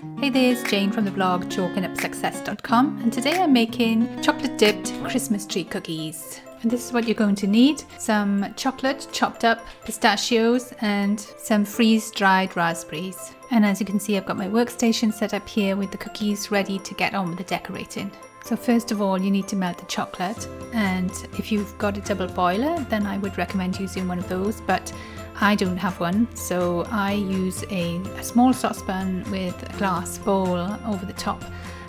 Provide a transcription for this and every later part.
Hey there, it's Jane from the blog chalkingupsuccess.com, and today I'm making chocolate dipped Christmas tree cookies. And this is what you're going to need: some chocolate chopped up, pistachios, and some freeze-dried raspberries. And as you can see, I've got my workstation set up here with the cookies ready to get on with the decorating. So first of all, you need to melt the chocolate, and if you've got a double boiler, then I would recommend using one of those, but I don't have one, so I use a small saucepan with a glass bowl over the top,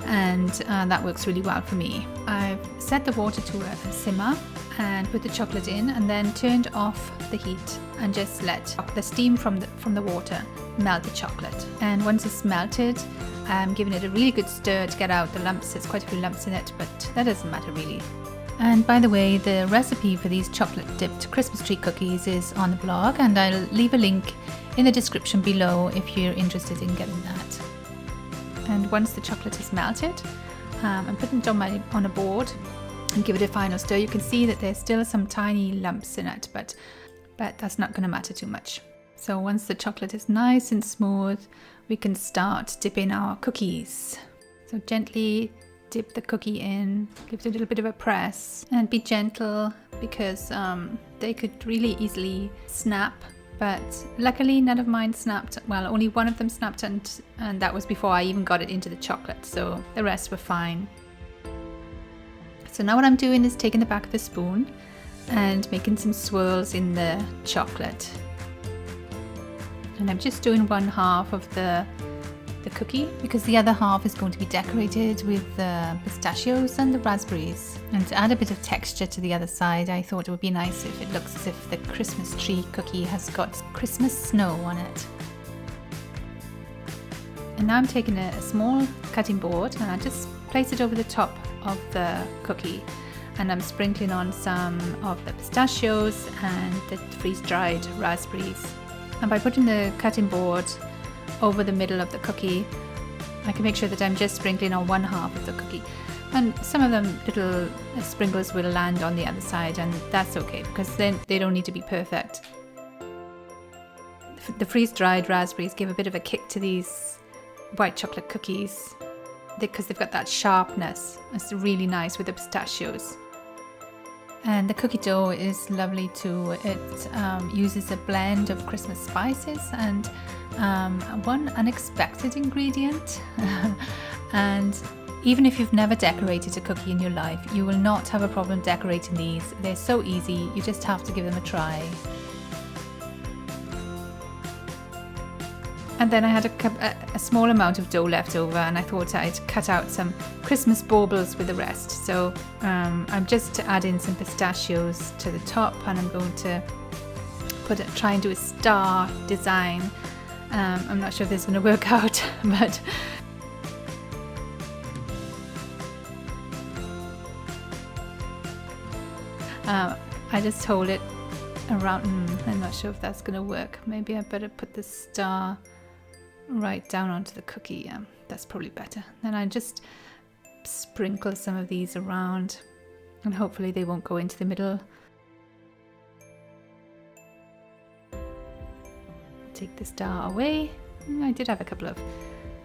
and that works really well for me. I've set the water to a simmer and put the chocolate in, and then turned off the heat and just let the steam from the water melt the chocolate. And once it's melted, I'm giving it a really good stir to get out the lumps. There's quite a few lumps in it, but that doesn't matter really. And by the way, the recipe for these chocolate dipped Christmas tree cookies is on the blog, and I'll leave a link in the description below if you're interested in getting that. And once the chocolate is melted, I'm putting it on a board and give it a final stir. You can see that there's still some tiny lumps in it, but that's not going to matter too much. So once the chocolate is nice and smooth, we can start dipping our cookies. So gently dip the cookie in, give it a little bit of a press, and be gentle because they could really easily snap. But luckily none of mine snapped. Well, only one of them snapped, and that was before I even got it into the chocolate, so the rest were fine. So now what I'm doing is taking the back of the spoon and making some swirls in the chocolate. And I'm just doing one half of the cookie because the other half is going to be decorated with the pistachios and the raspberries. And to add a bit of texture to the other side, I thought it would be nice if it looks as if the Christmas tree cookie has got Christmas snow on it. And now I'm taking a small cutting board and I just place it over the top of the cookie, and I'm sprinkling on some of the pistachios and the freeze-dried raspberries. And by putting the cutting board over the middle of the cookie, I can make sure that I'm just sprinkling on one half of the cookie, and some of them little sprinkles will land on the other side, and that's okay because then they don't need to be perfect. The freeze-dried raspberries give a bit of a kick to these white chocolate cookies because they've got that sharpness. It's really nice with the pistachios. And the cookie dough is lovely too. It uses a blend of Christmas spices and one unexpected ingredient. And even if you've never decorated a cookie in your life, you will not have a problem decorating these. They're so easy, you just have to give them a try. And then I had a small amount of dough left over, and I thought I'd cut out some Christmas baubles with the rest. So I'm just adding some pistachios to the top, and I'm going to try and do a star design. I'm not sure if this is going to work out, but I just hold it around. I'm not sure if that's going to work. Maybe I better put the star right down onto the cookie. Yeah, that's probably better. Then I just sprinkle some of these around, and hopefully they won't go into the middle. Take the star away. I did have a couple of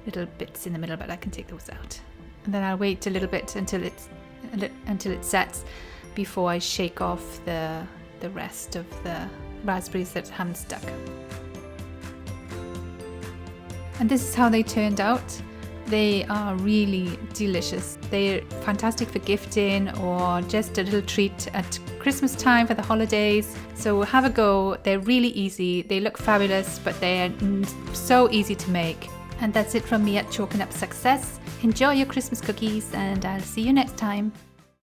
little bits in the middle, but I can take those out. And then I'll wait a little bit until it sets before I shake off the rest of the raspberries that haven't stuck. And this is how they turned out. They are really delicious. They're fantastic for gifting or just a little treat at Christmas time for the holidays. So have a go. They're really easy. They look fabulous, but they're so easy to make. And that's it from me at Chalking Up Success. Enjoy your Christmas cookies, and I'll see you next time.